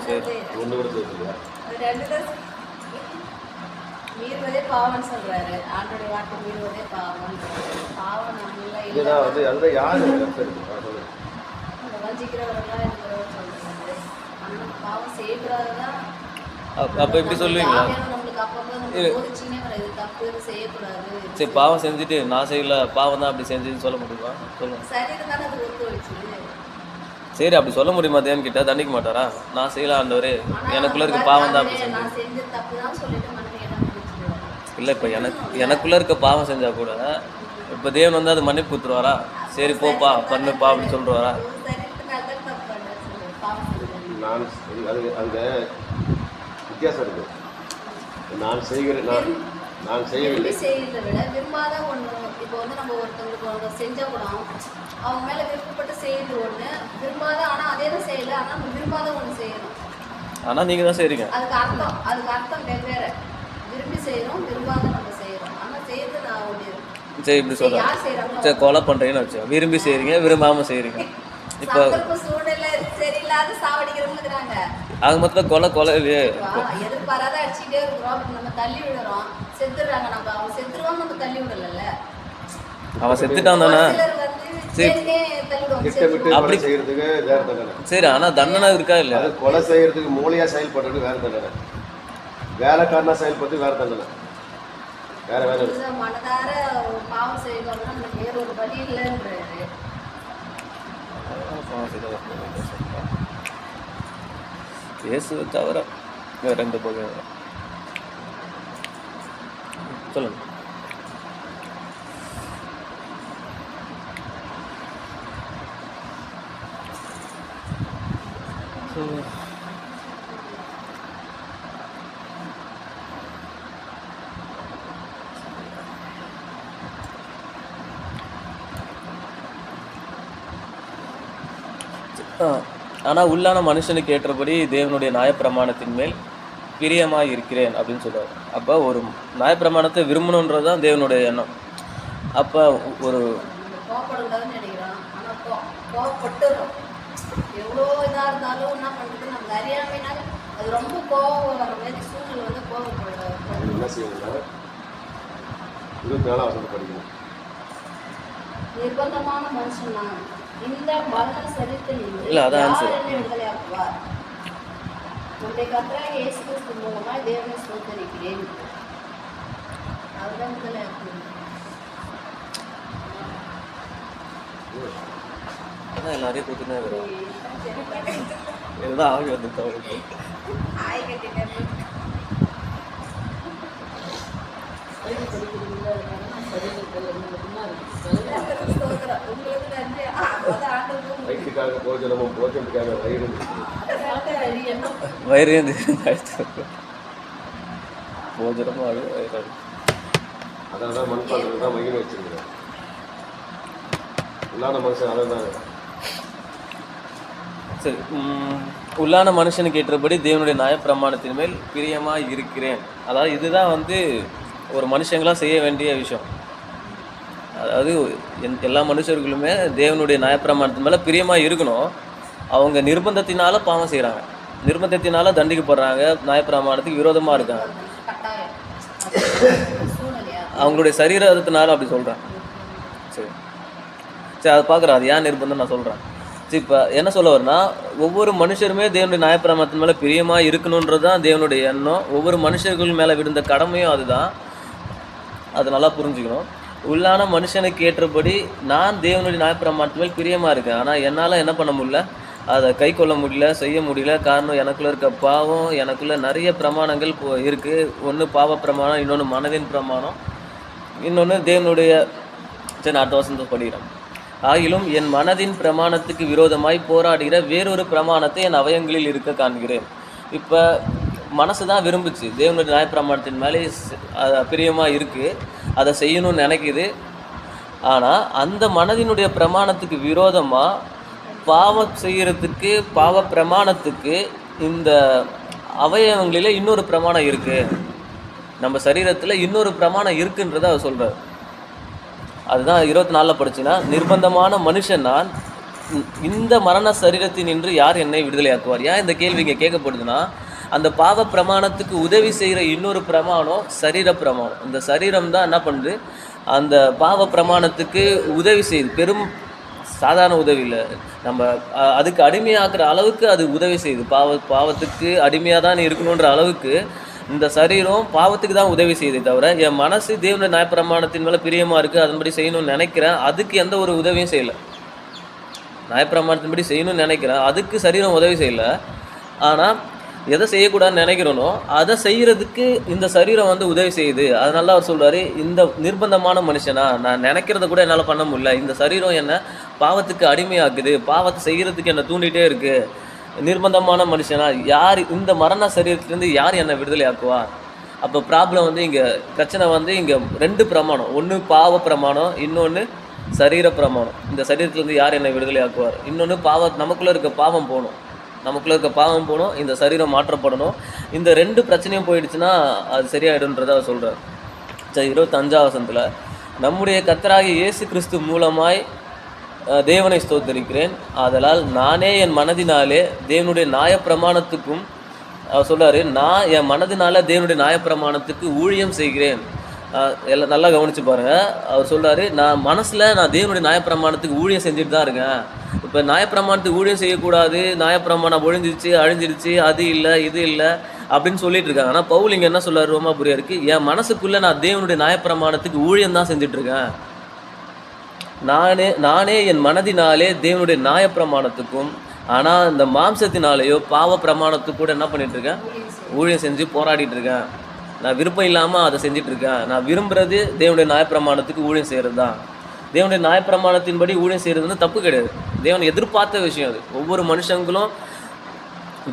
சரி ஒன்று கூட சேர்த்துலையா? மீறுவதே பாவம்னு சொல்றாரு. ஆண்டோடைய வார்த்தை மீறுவதே பாவம். பாவம் நம்மள இதுதான் வந்து அதுதான் யாரு சரி வஞ்சிக்கிறவர்களாக இருக்கிறவர் சொல்றாரு. ஆனால் பாவம் செய்யக்கூடாதுதான். அப்போ எப்படி சொல்லுவீங்களா? நம்மளுக்கு அப்பப்போ நம்ம போதிச்சுன்னே வர இது தப்பு இது செய்யக்கூடாது. சரி பாவம் செஞ்சுட்டு நான் செய்யல பாவம் தான் அப்படி செஞ்சுன்னு சொல்ல முடியுமா? சொல்லுங்க. சரீரம் தானே அது ஒத்து வச்சுது. சரி அப்படி சொல்ல முடியுமா? தேவன் கிட்ட தண்டிக்க மாட்டாரா? நான் செய்யல ஆண்டவரே எனக்குள்ள இருக்க பாவம் தான் அப்படி நான் செஞ்ச தப்பு தான் சொல்லிட்டு மனதை என்ன முடிச்சுடுவாரு. இல்லை இப்போ எனக்குள்ள இருக்க பாவம் செஞ்சா கூட இப்போ தேவன் வந்து அது மன்னிப்பு கொடுத்துருவாரா? சரி போப்பா பண்ணுப்பா அப்படின்னு சொல்லுவாரா? நான் அது அந்த வித்தியாசம் இருக்கு. நான் செய்கிறேன் நான் செய்யவில்லை செய்யறதை விட விரும்பாத ஒன்று. இப்போ வந்து நம்ம ஒருத்தவங்களுக்கு ஒன்று செஞ்சா கூட அவங்க மேலே விருப்பப்பட்டு செய்யறது ஒன்று, விரும்பாத ஆனால் அதே தான் செய்யலை, ஆனால் நம்ம விரும்பாத ஒன்று செய்யணும். ஆனால் நீங்கள் தான் செய்கிறீங்க. அதுக்கு அர்த்தம் வெவ்வேறு. விரும்பி செய்கிறோம், விரும்பாத நம்ம செய்கிறோம். ஆனால் செய்யறது நான் ஒன்று. சரி இப்படி சொல்கிறேன். சரி கொலை பண்ணுறீங்கன்னு வச்சோம். விரும்பி செய்கிறீங்க விரும்பாமல் செய்கிறீங்க. இப்போ சூழ்நிலை சரியில்லாத சாவடிக்கிறவங்க அது மொத்தம் கொலை இல்லையே. எதிர்பாராத அடிச்சுட்டே இருக்கிறோம், நம்ம தள்ளி விடுறோம், செத்துடுறாங்க. நம்ம அவன் செத்துருவாங்க, நம்ம தள்ளி விடல. அவன் செத்துட்டான் தானே. அப்படி செய்யறதுக்கு வேற தண்டனை. சரி ஆனா தண்டனை இருக்கா இல்லையா? அது கொலை செய்யறதுக்கு மூளையா செயல்படுறது வேற தண்டனை, வேலைக்காரனா செயல்பட்டு வேற தண்டனை, வேற வேற மனதார பாவம் செய்யணும்னா நமக்கு வேற ஒரு வழி இல்லைன்றாரு. இயேசுவை தவிர வேற எந்த போக சொல்லுங்க. ஆனால் உள்ளான மனுஷனுக்கு ஏற்றபடி தேவனுடைய நியாயப்பிரமாணத்தின் மேல் பிரியமாக இருக்கிறேன் அப்படின்னு சொல்லுவார். அப்போ ஒரு நியாயப்பிரமாணத்தை விரும்பணுன்றது தான் தேவனுடைய எண்ணம். அப்போ ஒரு கோவப்படக்கூடாதுன்னு நினைக்கிறோம், ஆனால் கோவப்பட்டுறோம். எவ்வளோ இதாக இருந்தாலும் என்ன பண்ணுறது, நம்ம அறியாமைனால அது ரொம்ப கோவம் வர மாதிரி சூழ்நிலை வந்து கோவப்படுறோம். என்ன செய்யணும்னா 24 வசனம் படிக்கணும். நிர்பந்தமான மனுஷன் நான் இந்த மரண சரித்தில் விடுதலையாக்குவார். நம்முடைய கர்த்தராகிய இயேசு கிறிஸ்து மூலமாய் தேவனை ஸ்தோத்திரிக்கிறேன். அவர்தான் விடுதலையாக்குவார். எல்லாரையும் கூத்துனே இருக்கிறோம். இதுதான் ஆகி வந்து தவறு. ஆய் கட்டிட்டேன். வயிற்றுக்காக போஜனமும் போஜனத்துக்காக வயிறும் போஜனமும் அது வயிறு. அதான் மண்பாத்திரம் தான் மகிழ வச்சிருக்கிறேன். உள்ளான மனுஷன் அதை தான். சரி உள்ளான மனுஷனுக்கு ஏற்றபடி தேவனுடைய நியாயப்பிரமாணத்தின் மேல் பிரியமாக இருக்கிறேன். அதாவது இதுதான் வந்து ஒரு மனுஷங்களாக செய்ய வேண்டிய விஷயம். அதாவது எல்லா மனுஷர்களுமே தேவனுடைய நியாயப்பிரமாணத்தின் மேலே பிரியமாக இருக்கணும். அவங்க நிர்பந்தத்தினால பாவம் செய்கிறாங்க, நிர்பந்தத்தினால தண்டிக்கப்படுறாங்க, நியாயப்பிரமாணத்துக்கு விரோதமாக இருக்காங்க. அவங்களுடைய சரீரத்தினால அப்படி சொல்கிறேன். சரி சரி அதை பார்க்குறேன். அது ஏன் நிர்பந்தம் நான் சொல்கிறேன். சரி இப்போ என்ன சொல்ல வரேன்னா, ஒவ்வொரு மனுஷருமே தேவனுடைய நியாயப்பிரமாணத்தின் மேலே பிரியமாக இருக்கணுன்றது தான் தேவனுடைய எண்ணம். ஒவ்வொரு மனுஷர்கள் மேலே விழுந்த கடமையும் அதுதான். அது நல்லா புரிஞ்சுக்கணும். உள்ளான மனுஷனுக்கு ஏற்றபடி நான் தேவனுடைய நியாயப்பிரமாணத்தின் மேல் பிரியமாக இருக்கேன். ஆனால் என்னால் என்ன பண்ண முடியல, அதை கை கொள்ள முடியல, செய்ய முடியல. காரணம் எனக்குள்ளே இருக்க பாவம். எனக்குள்ளே நிறைய பிரமாணங்கள் இருக்குது. ஒன்று பாவ பிரமாணம், இன்னொன்று மனதின் பிரமாணம், இன்னொன்று தேவனுடைய. சரி நான் 8 வருஷம் படிக்கிறேன். ஆகிலும் என் மனதின் பிரமாணத்துக்கு விரோதமாய் போராடுகிற வேறொரு பிரமாணத்தை என் அவயங்களில் இருக்க காண்கிறேன். இப்போ மனசு தான் விரும்புச்சு, தேவனுடைய நியாயப்பிரமாணத்தின் மேலே பிரியமாக இருக்குது, அதை செய்யணும்னு நினைக்குது. ஆனால் அந்த மனதினுடைய பிரமாணத்துக்கு விரோதமாக பாவம் செய்கிறதுக்கு, பாவ பிரமாணத்துக்கு இந்த அவயவங்களில் இன்னொரு பிரமாணம் இருக்குது. நம்ம சரீரத்தில் இன்னொரு பிரமாணம் இருக்குன்றதை அவர் சொல்கிறார். அதுதான் 24 படிச்சுன்னா, நிர்பந்தமான மனுஷன் நான் இந்த மரண சரீரத்தினின்று யார் என்னை விடுதலையாக்குவார்? ஏன் இந்த கேள்வி இங்கே கேட்கப்படுதுன்னா, அந்த பாவ பிரமாணத்துக்கு உதவி செய்கிற இன்னொரு பிரமாணம் சரீர பிரமாணம். இந்த சரீரம் தான் என்ன பண்ணுது, அந்த பாவ பிரமாணத்துக்கு உதவி செய்யுது. பெரும் சாதாரண உதவி இல்லை, நம்ம அதுக்கு அடிமையாக்குற அளவுக்கு அது உதவி செய்யுது. பாவத்துக்கு அடிமையாக தான் இருக்கணுன்ற அளவுக்கு இந்த சரீரம் பாவத்துக்கு தான் உதவி செய்யுதே தவிர, என் மனசு தேவனுடைய நியாயப்பிரமாணத்தின் மேலே பிரியமாக இருக்குது, அதன்படி செய்யணும்னு நினைக்கிறேன், அதுக்கு எந்த ஒரு உதவியும் செய்யலை. நியாயப்பிரமாணத்தின்படி செய்யணும்னு நினைக்கிறேன், அதுக்கு சரீரம் உதவி செய்யலை. ஆனால் எதை செய்யக்கூடாதுன்னு நினைக்கிறனோ அதை செய்கிறதுக்கு இந்த சரீரம் வந்து உதவி செய்யுது. அதனால அவர் சொல்கிறாரு, இந்த நிர்பந்தமான மனுஷனா, நான் நினைக்கிறத கூட என்னால் பண்ண முடியல, இந்த சரீரம் என்னை பாவத்துக்கு அடிமையாக்குது, பாவத்தை செய்கிறதுக்கு என்னை தூண்டிகிட்டே இருக்குது, நிர்பந்தமான மனுஷனா, யார் இந்த மரண சரீரத்திலேருந்து யார் என்னை விடுதலை ஆக்குவா? அப்போ ப்ராப்ளம் வந்து இங்கே பிரச்சனை வந்து இங்கே 2 பிரமாணம், ஒன்று பாவ பிரமாணம், இன்னொன்று சரீர பிரமாணம். இந்த சரீரத்திலேருந்து யார் என்னை விடுதலை ஆக்குவார்? இன்னொன்று நமக்குள்ளே இருக்க பாவம் போகணும், நமக்குள்ளே இருக்க பாவம் போகணும், இந்த சரீரம் மாற்றப்படணும். இந்த 2 பிரச்சனையும் போயிடுச்சுன்னா அது சரியாயிடுன்றதை அவர் சொல்கிறார். 25ஆம் வசனத்தில், நம்முடைய கர்த்தராகிய இயேசு கிறிஸ்து மூலமாய் தேவனை ஸ்தோத்தரிக்கிறேன், ஆதலால் நானே என் மனதினாலே தேவனுடைய நியாயப்பிரமாணத்துக்கும், அவர் சொல்கிறாரு, நான் என் மனதினால தேவனுடைய நியாயப்பிரமாணத்துக்கு ஊழியம் செய்கிறேன். எல்லாம் நல்லா கவனித்து பாருங்கள். அவர் சொல்கிறாரு, நான் மனசில் நான் தேவனுடைய நியாயப்பிரமாணத்துக்கு ஊழியம் செஞ்சுட்டு தான் இருக்கேன். இப்போ நியாயப்பிரமாணத்துக்கு ஊழியம் செய்யக்கூடாது, நியாயப்பிரமாணம் அழிஞ்சிருச்சு, அது இல்லை இது இல்லை அப்படின்னு சொல்லிட்டு இருக்காங்க. ஆனால் பவுல் இங்கே என்ன சொல்கிறார் ரோமாபுரியருக்கு, என் மனசுக்குள்ளே நான் தேவனுடைய நியாயப்பிரமாணத்துக்கு ஊழியம் தான் செஞ்சிட்ருக்கேன். நானே என் மனதினாலே தேவனுடைய நியாயப்பிரமாணத்துக்கும், ஆனால் இந்த மாம்சத்தினாலேயோ பாவ பிரமாணத்துக்கு கூட என்ன பண்ணிகிட்ருக்கேன், ஊழியம் செஞ்சு போராடிட்டு இருக்கேன். நான் விருப்பம் இல்லாமல் அதை செஞ்சிட்ருக்கேன். நான் விரும்புகிறது தேவனுடைய நியாயப்பிரமாணத்துக்கு ஊழியம் செய்கிறது தான். தேவனுடைய நியாயப்பிரமாணத்தின்படி ஊழியம் செய்கிறதுன்னு தப்பு கிடையாது, தேவன் எதிர்பார்த்த விஷயம் அது. ஒவ்வொரு மனுஷங்களும்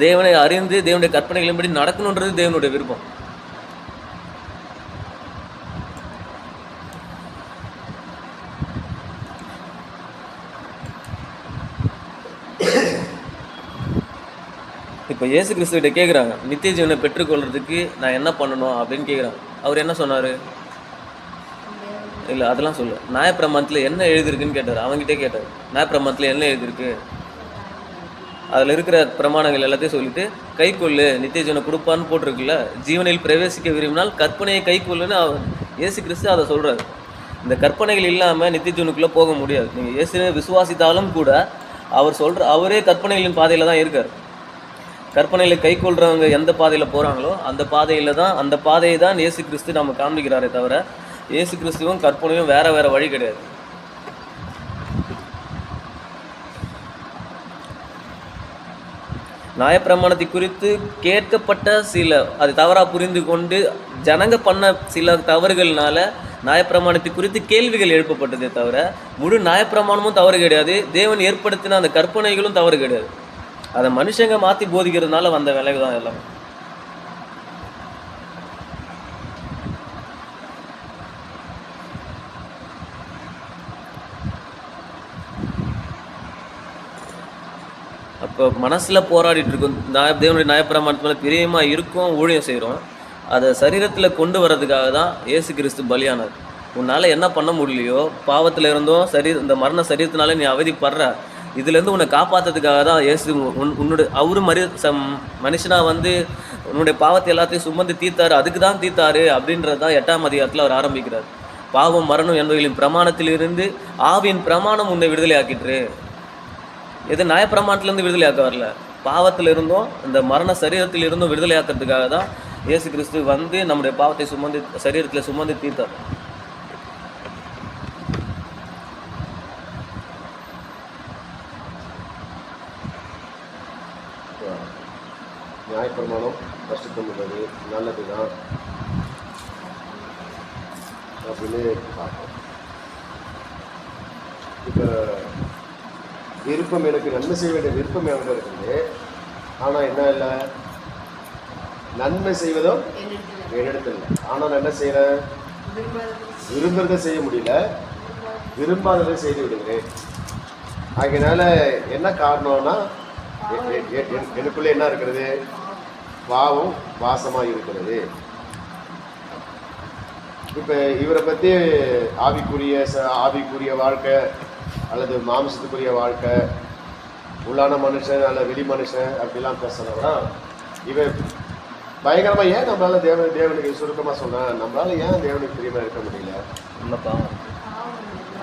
தேவனை அறிந்து தேவனுடைய கற்பனைகளின்படி நடக்கணுன்றது தேவனுடைய விருப்பம். இப்போ இயேசு கிறிஸ்துவிட்ட கேட்குறாங்க, நித்திய ஜீவனை பெற்றுக்கொள்றதுக்கு நான் என்ன பண்ணணும் அப்படின்னு கேட்குறாங்க. அவர் என்ன சொன்னார்? இல்லை அதெல்லாம் சொல்லு, நியாயப்பிரமாணத்தில் என்ன எழுதியிருக்குன்னு கேட்டார். அவங்ககிட்டே கேட்டார், நியாயப்பிரமாணத்தில் என்ன எழுதியிருக்கு, அதில் இருக்கிற பிரமாணங்கள் எல்லாத்தையும் சொல்லிட்டு கை கொள்ளு, நித்திய ஜீவனை கொடுப்பான்னு போட்டிருக்குல்ல, ஜீவனில் பிரவேசிக்க விரும்பினால் கற்பனையை கை கொள்ளுன்னு இயேசு கிறிஸ்து அதை சொல்கிறார். இந்த கற்பனைகள் இல்லாமல் நித்திய ஜீவனுக்குள்ளே போக முடியாது. நீங்கள் இயேசுவை விசுவாசித்தாலும் கூட அவரே கற்பனைகளின் பாதையில் தான் இருக்கார். கற்பனையில் கை கொள்றவங்க எந்த பாதையில் போகிறாங்களோ அந்த பாதையை தான் இயேசு கிறிஸ்து நம்ம காண்பிக்கிறாரே தவிர, இயேசு கிறிஸ்துவும் கற்பனையும் வேற வழி கிடையாது. நியாயப்பிரமாணத்தை குறித்து கேட்கப்பட்ட அது தவறாக புரிந்து கொண்டு ஜனங்க பண்ண சில தவறுகள்னால நியாயப்பிரமாணத்தை குறித்து கேள்விகள் எழுப்பப்பட்டதே தவிர, முழு நியாயப்பிரமாணமும் தவறு கிடையாது, தேவன் ஏற்படுத்தின அந்த கற்பனைகளும் தவறு கிடையாது. அதை மனுஷங்க மாற்றி போதிக்கிறதுனால வந்த விளைவு தான் எல்லாமே. அப்போ மனசில் போராடிட்டு இருக்கும், தேவனுடைய நியாயப்பிரமாணத்து மேலே பிரியமாக இருக்கும், ஊழியம் செய்கிறோம், அதை சரீரத்தில் கொண்டு வர்றதுக்காக தான் இயேசு கிறிஸ்து பலியானார். உன்னால் என்ன பண்ண முடியலையோ, பாவத்தில் இருந்தும் இந்த மரண சரீரத்தினால நீ அவதிப்படுற, இதுலேருந்து உன்னை காப்பாற்றுறதுக்காக தான் இயேசு அவரு மனுஷனாக வந்து உன்னுடைய பாவத்தை எல்லாத்தையும் சுமந்து தீர்த்தாரு, அதுக்கு தான் தீர்த்தாரு அப்படின்றது தான் 8ஆம் அதிகாரத்தில் அவர் ஆரம்பிக்கிறார். பாவம் மரணம் என்பவர்களின் பிரமாணத்திலிருந்து ஆவியின் பிரமாணம் உன்னை விடுதலை ஆக்கிட்டுரு. எது நியாயப்பிரமாணத்திலேருந்து விடுதலை ஆக்க வரல, பாவத்தில் இருந்தும் இந்த மரண சரீரத்தில் இருந்தும் விடுதலை ஆக்கிறதுக்காக தான் இயேசு கிறிஸ்து வந்து நம்முடைய பாவத்தை சரீரத்தில் சுமந்து தீர்த்தார். நியாயப்பிரமாணம் கஷ்டத்தம் உள்ளது, நல்லது தான் அப்படின்னு பார்ப்போம். இப்போ விருப்பம், எனக்கு நன்மை செய்ய வேண்டிய விருப்பம் எவ்வளோ இருக்குது, ஆனால் என்ன இல்லை, நன்மை செய்வதும் என்னிடத்தில் இல்லை. ஆனால் நான் என்ன செய்கிறேன், விரும்புறதை செய்ய முடியல, விரும்பாததை செய்து விடுகிறேன். அதனால என்ன காரணம்னா, எனக்குள்ளே என்ன இருக்கிறது, பாவம் வாசமாக இருக்கிறது. இப்போ இவரை பற்றி ஆவிக்குரிய வாழ்க்கை அல்லது மாம்சத்துக்குரிய வாழ்க்கை உள்ளான மனுஷன் அல்ல வெளி மனுஷன் அப்படிலாம் பேசுறவனா இவன் பயங்கரமா ஏன் நம்மளால தேவனுக்கு சுருக்கமா சொன்னேன், நம்மளால ஏன் தேவனுக்கு பிரியமா இருக்க முடியல இல்லப்பா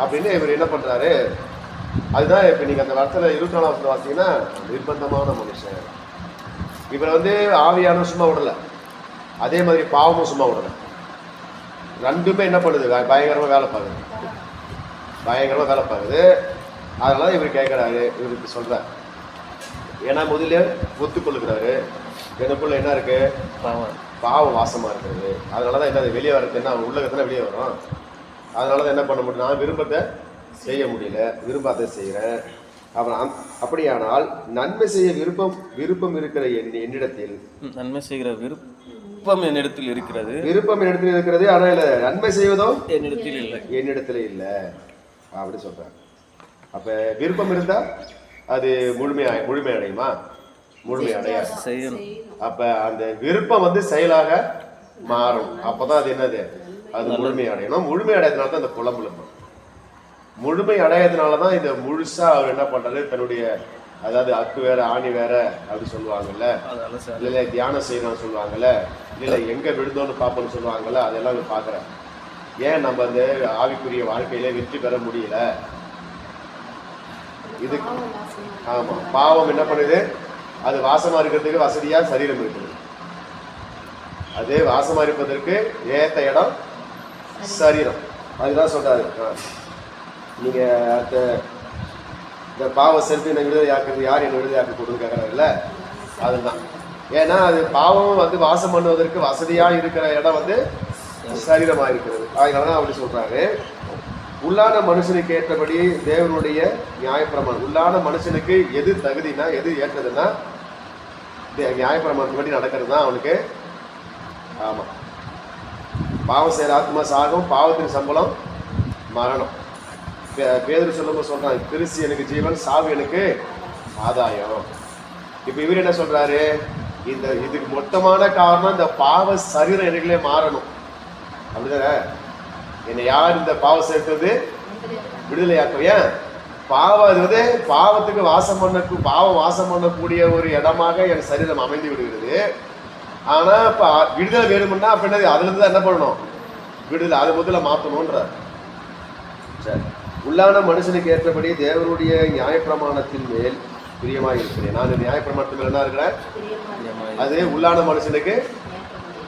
அப்படின்னு இவர் என்ன பண்றாரு. அதுதான் இப்ப நீங்க அந்த வார்த்தையில 24 வாசிங்கன்னா நிர்பந்தமான மனுஷன். இவர் வந்து ஆவியான சும்மா விடல, அதே மாதிரி பாவமும் சும்மா விடல. ரெண்டுமே என்ன பண்ணுது, பயங்கரமா வேலை பார்க்குது, பயங்கரமா வேலை பார்க்குது. அதனால இவர் கேட்கிறாரு, இவருக்கு சொல்றாரு. ஏன்னா முதல்ல ஒத்துக்கொள்ளுகிறாரு, எனக்குள்ள என்ன இருக்கு, பாவம் வாசமா இருக்கிறது. அதனாலதான் என்ன வெளியே வர்றது, என்ன உள்ளகத்துல வெளியே வரும். அதனாலதான் என்ன பண்ண முடியும், நான் விரும்பத்தை செய்ய முடியல, விரும்பாத செய்யறேன். அப்புறம் அப்படியானால் நன்மை செய்ய விருப்பம் இருக்கிற என்னிடத்தில், நன்மை செய்கிற விருப்பம் என்னிடத்தில் இருக்கிறது, விருப்பம் என்னிடத்தில் இருக்கிறது, ஆனா இல்ல நன்மை செய்வதோ என்னிடத்தில் இல்லை, என்னிடத்துல இல்லை அப்படி சொல்றேன். அப்ப விருப்பம் இருந்தா அது முழுமை அடையுமா, முழுமை அடையாது. செய்யணும். அப்ப அந்த விருப்பம் வந்து செயலாக மாறும். அப்பதான் அது என்னது, அது முழுமை அடையணும். முழுமை அடையதுனால தான் அந்த புலம்புலம். முழுமை அடையதுனாலதான் இந்த முழுசா அவர் என்ன பண்றாரு, தன்னுடைய அதாவது அக்கு வேற ஆணி வேற அப்படி சொல்லுவாங்கல்ல, இல்ல தியானம் செய்யணும்னு சொல்லுவாங்கல்ல, இல்ல எங்க விழுந்தோன்னு பார்ப்போம்னு சொல்லுவாங்கல்ல, அதெல்லாம் பாக்குறேன். ஏன் நம்ம அந்த ஆவிக்குரிய வாழ்க்கையில வெற்றி பெற முடியல? இது ஆமா, பாவம் என்ன பண்ணுது, அது வாசமா இருக்கிறதுக்கு வசதியா சரீரம் இருக்குது. அது வாசமா இருப்பதற்கு ஏத்த இடம் சரீரம். அதுதான் சொல்றாரு. நீங்க அந்த இந்த பாவ செலுத்தி என்ன விடுதலையாக்குறது யார், என்ன விடுதலையாக்க கொடுன்னு கேட்கறாருல்ல, அதுதான். ஏன்னா அது பாவம் வந்து வாசம் பண்ணுவதற்கு வசதியா இருக்கிற இடம் வந்து சரீரமா இருக்கிறது. அதனாலதான் அப்படி சொல்றாரு. உள்ளான மனுஷனுக்கு ஏற்றபடி தேவனுடைய நியாயப்பிரமாணம். உள்ளான மனுஷனுக்கு எது தகுதினா, எது ஏற்றதுன்னா நியாயப்பிரமாணத்துபடி நடக்கிறது தான் அவனுக்கு. ஆமா, பாவம் செய்யற ஆத்மா சாகும், பாவத்தின் சம்பளம் மரணம். பேதுரு சொல்லும்போது சொல்றான், கிறிஸ்து எனக்கு ஜீவன், சாவு எனக்கு ஆதாயம். இப்ப இவர் என்ன சொல்றாரு, இதுக்கு மொத்தமான காரணம் இந்த பாவ சரீரம் எனக்குள்ளே மாறணும். அப்படிதானே? என்னை யார் இந்த பாவம் சேர்த்தது, விடுதலையாக்கும். ஏன் பாவம், அது வந்து பாவத்துக்கு பாவம் வாசம் பண்ணக்கூடிய ஒரு இடமாக என் சரீரம் அமைந்து விடுகிறது. ஆனா இப்ப விடுதலை வேணும்னா அப்ப என்ன, அதுல இருந்து தான் என்ன பண்ணணும், விடுதலை அதை முதல்ல மாத்தணும்ன்ற. சரி, உள்ளான மனுஷனுக்கு ஏற்றபடி தேவனுடைய நியாயப்பிரமாணத்தின் மேல் பிரியமாக இருக்கிறேன். நான் நியாயப்பிரமாணத்தின் மேல் என்ன இருக்கிறேன், அது உள்ளான மனுஷனுக்கு.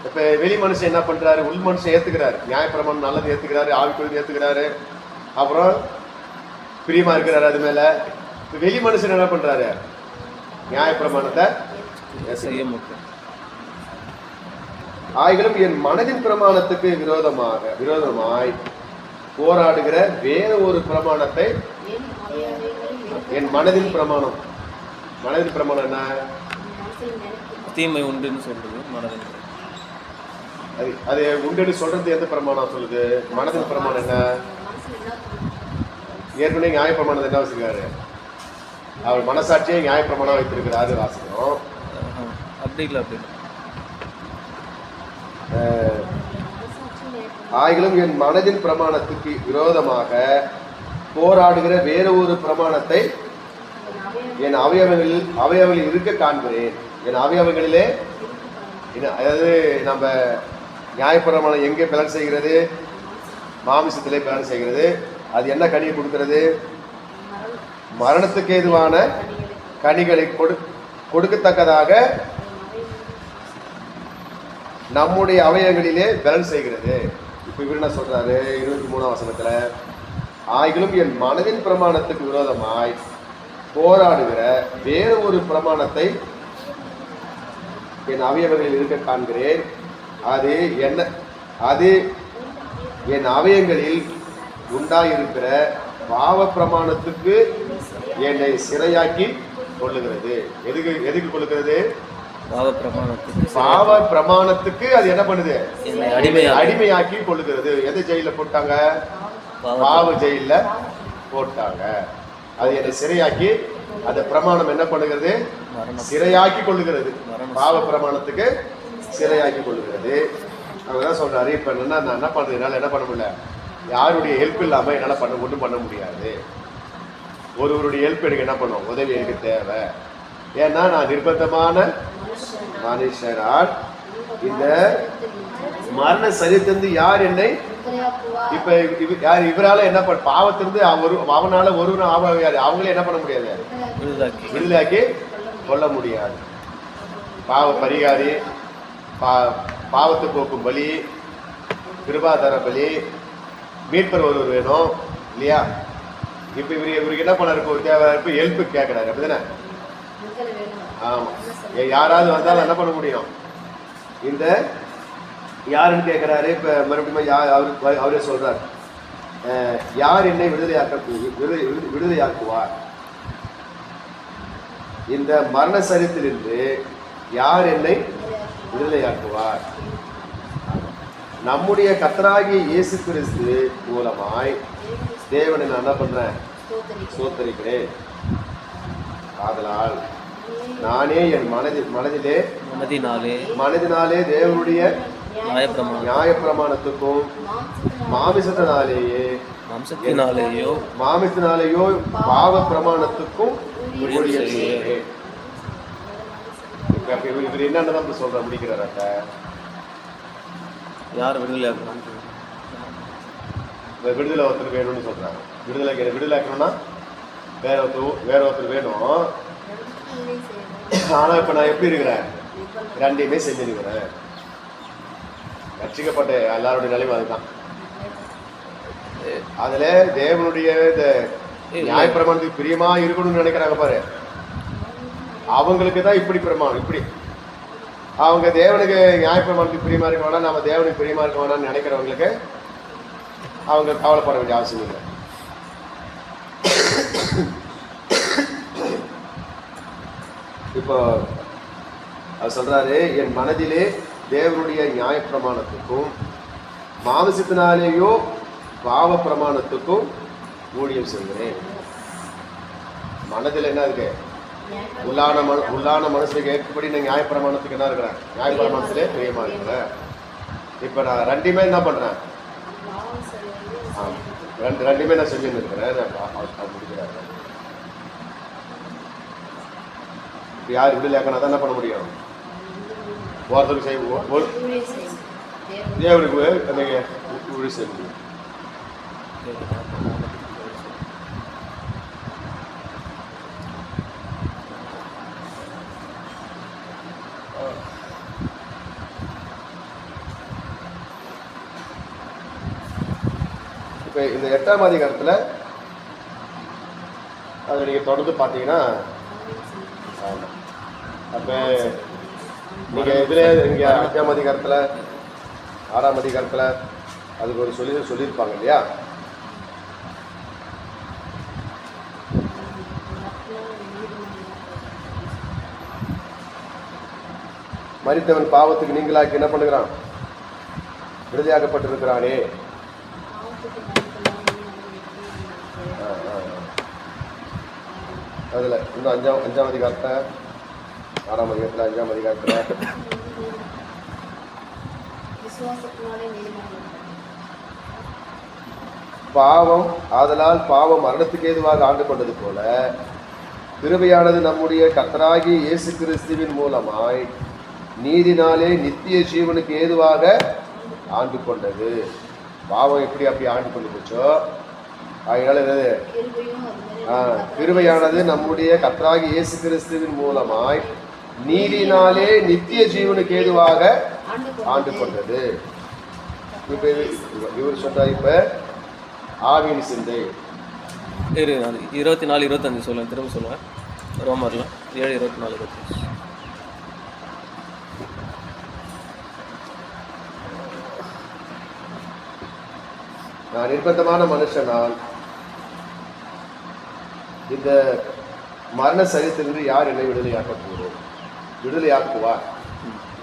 இப்ப வெளி மனுஷன் என்ன பண்றாரு, உள் மனுஷன் ஏத்துக்கிறாரு, நியாயப்பிரமாணம் நல்லது ஏத்துக்கிறாரு, ஆவிக்குரிய ஏத்துக்கிறாரு, அப்புறம் பிரியமா இருக்கிறாரு அது மேல. வெளி மனுஷன் என்ன பண்றாரு, நியாயப்பிரமாணத்தை ஆகிலும் என் மனதின் பிரமாணத்துக்கு விரோதமாய் போராடுகிற வேற ஒரு பிரமாணத்தை, என் மனதின் பிரமாணம். மனதின் பிரமாணம் என்ன, தீமை உண்டுன்னு சொல்றது மனதின். அது உண்டுன்னு சொல்றது எந்த பிரமாணம் சொல்லுது, மனதின் பிரமாணம் என்ன? ஏற்கனவே நியாயப்பிரமாணம் என்ன வச்சிருக்காரு, அவர் மனசாட்சியை நியாயப்பிரமாணம் வைத்திருக்கிறாரு வாசிக்கிறோம். அப்படி இல்லை, அப்படி ஆகிலும் என் மனதின் பிரமாணத்துக்கு விரோதமாக போராடுகிற வேற ஒரு பிரமாணத்தை என் அவயவங்களில் இருக்க காண்கிறேன். என் அவயவங்களிலே, அதாவது நம்ம நியாயப்பிரமாணம் எங்கே பலன் செய்கிறது, மாமிசத்திலே பலன் செய்கிறது. அது என்ன கனியை கொடுக்கிறது, மரணத்துக்கு ஏதுவான கனிகளை கொடுக்கத்தக்கதாக நம்முடைய அவயங்களிலே பலன் செய்கிறது. இப்ப இவர் என்ன சொல்றாரு 23ஆம் வசனத்துல, ஆகிலும் என் மனதின் பிரமாணத்துக்கு விரோதமாய் போராடுகிற வேற ஒரு பிரமாணத்தை என் அவயவங்களில் இருக்க காண்கிறேன். அது என் அவயங்களில் உண்டாயிருக்கிற பாவ பிரமாணத்துக்கு என்னை சிறையாக்கி கொள்ளுகிறது. எதுக்கு கொள்ளுகிறது, பாவ பிரமாணத்துக்கு. அது என்ன பண்ணுது, அடிமையாக்கி கொள்ளுகிறது. எது ஜெயில போட்டாங்க, பாவ ஜெயில போட்டாங்க. அது என்னை சிறையாக்கி, அந்த பிரமாணம் என்ன பண்ணுகிறது, சிறையாக்கி கொள்ளுகிறது. பாவ பிரமாணத்துக்கு சிறையாக்கி கொள்ளுகிறது. அவங்கதான் சொல்றாரு, இப்ப என்னன்னா நான் என்ன பண்றது, என்னால என்ன பண்ண முடியல, யாருடைய ஹெல்ப் இல்லாம என்னால ஒன்றும் பண்ண முடியாது. ஒருவருடைய ஹெல்ப் எனக்கு என்ன பண்ணும், உதவி எனக்கு தேவை. ஏன்னா நான் நிர்பந்தமான மனுஷனால் இந்த மரண சரீரத்திலிருந்து யார் என்னை இப்ப யார் இவரால என்ன பண்ண பாவத்திலிருந்து அவனால ஒருவரும் அவங்களே என்ன பண்ண முடியாது, விடுதலையாக்கி கொள்ள முடியாது. பாவ பரிகாரி, பாவத்து போக்கும் பலி, கிருபாதார பலி, மீட்பர் ஒருவர் வேணும் இல்லையா? இப்ப இவருக்கு என்ன பண்ணாரு, ஒரு தேவை ஹெல்ப் கேட்கிறாரு, அப்படிதானே? ஆமா, யாராவது வந்தாலும் என்ன பண்ண முடியும், இந்த யாருன்னு கேட்கிறாரு. இப்ப மறுபடியும் அவரே சொல்றாரு, யார் என்னை விடுதலையாக்குவார், இந்த மரண சரீரத்திலிருந்து யார் என்னை விடுதலையாக்குவார்? நம்முடைய கர்த்தராகிய இயேசு கிறிஸ்து மூலமாய் தேவனை நான் என்ன பண்றேன், ஸ்தோத்தரிக்கிறேன். ஆதலால் நானே என் மனதினாலே தேவனுடைய நியாயப்பிரமாணத்துக்கும் மாமிசத்தினாலேயோ பாவ பிரமாணத்துக்கும் ஊழியம் செய்கிறேன். இவர் என்னன்னு சொல்ற முடிக்கிறாராக்க, யார் விடுதலை ஒருத்தர் வேணும்னு சொல்றாங்க. விடுதலை ஆக்கணும்னா வேற ஒருத்தர் வேணும். ஆனா இப்ப நான் எப்படி இருக்கிறேன், ரெண்டையுமே செஞ்சிருக்கிறேன். ரட்சிக்கப்பட்ட எல்லாருடைய நிலைமை அதுதான். அதுல தேவனுடைய இந்த நியாயப்பிரமாணத்துக்கு பிரியமா இருக்கணும்னு நினைக்கிறாங்க பாரு, அவங்களுக்கு தான் இப்படி பிரமாணம். இப்படி அவங்க தேவனுக்கு நியாயப்பிரமாணத்துக்கு பிரியமா இருக்க வேணாம், நம்ம தேவனுக்கு பிரியமா இருக்க வேணாம்னு நினைக்கிறவங்களுக்கு அவங்க கவலைப்பட வேண்டிய அவசியம் இல்லை. இப்போ அவர் சொல்றாரு, என் மனதிலே தேவனுடைய நியாயப்பிரமாணத்துக்கும் மாமிசத்தினாலேயோ பாவ பிரமாணத்துக்கும் ஊழியம் செய்கிறேன். மனதில் என்ன இருக்கு, உள்ளான மனசுக்கு ஏற்படி நான் நியாயப்பிரமாணத்துக்கு என்ன இருக்கிறேன், நியாயப்பிரமாணத்திலே பிரியமா இருக்கிறேன். இப்ப நான் ரெண்டுமே என்ன பண்றேன், ரெண்டுமே நான் செஞ்சுன்னு இருக்கிறேன். முடிக்கிறாரு. யார் விடுதலையாக்கனா தான் என்ன பண்ண முடியும், ஒருத்தருக்கு தேவனுக்கு ஊழியம் செய்ய முடியும். இப்ப இந்த 8ஆம் அதிகாரத்துல அதை நீங்க தொடர்ந்து பார்த்தீங்கன்னா, அப்ப நீங்க இதுல இங்க 5ஆம் அதிகாரத்துல 6ஆம் அதிகாரத்துல அதுக்கு ஒரு சொல்லியிருப்பாங்க இல்லையா? மரித்தவன் பாவத்துக்கு நீங்களாக்கி என்ன பண்ணுகிறான், விடுதலையாக்கப்பட்டிருக்கிறானே. அதுல இன்னும் 5ஆம் அதிகாரத்தை 6ஆம் அதிகாரத்துல 5ஆம் அதிகாரத்துல பாவம் ஆதலால் பாவம் மரணத்துக்கு ஏதுவாக ஆண்டு கொண்டது போல கிருபையானது நம்முடைய கர்த்தராகிய இயேசு கிறிஸ்துவின் மூலமாய் நீதினாலே நித்திய ஜீவனுக்கு ஏதுவாக ஆண்டு கொண்டது. பாவம் எப்படி அப்படி ஆண்டு கொண்டு போச்சோ, அதனால என்னது, கிருபையானது நம்முடைய கர்த்தராகிய இயேசு கிறிஸ்துவின் மூலமாய் நீதினாலே நித்திய ஜீவனுக்கு ஏதுவாக ஆண்டு கொண்டது. இப்ப இவர் சொல்றாரு, இப்ப ஆவியின் சிந்தை 24, 25 சொல்லுவேன், திரும்ப சொல்லுவேன். ரோமர்ல 7, 24, 25. நான் நிர்பந்தமான மனுஷனால் இந்த மரண சரீரத்திலிருந்து யார் என்னை விடுதலையாக்குவார்?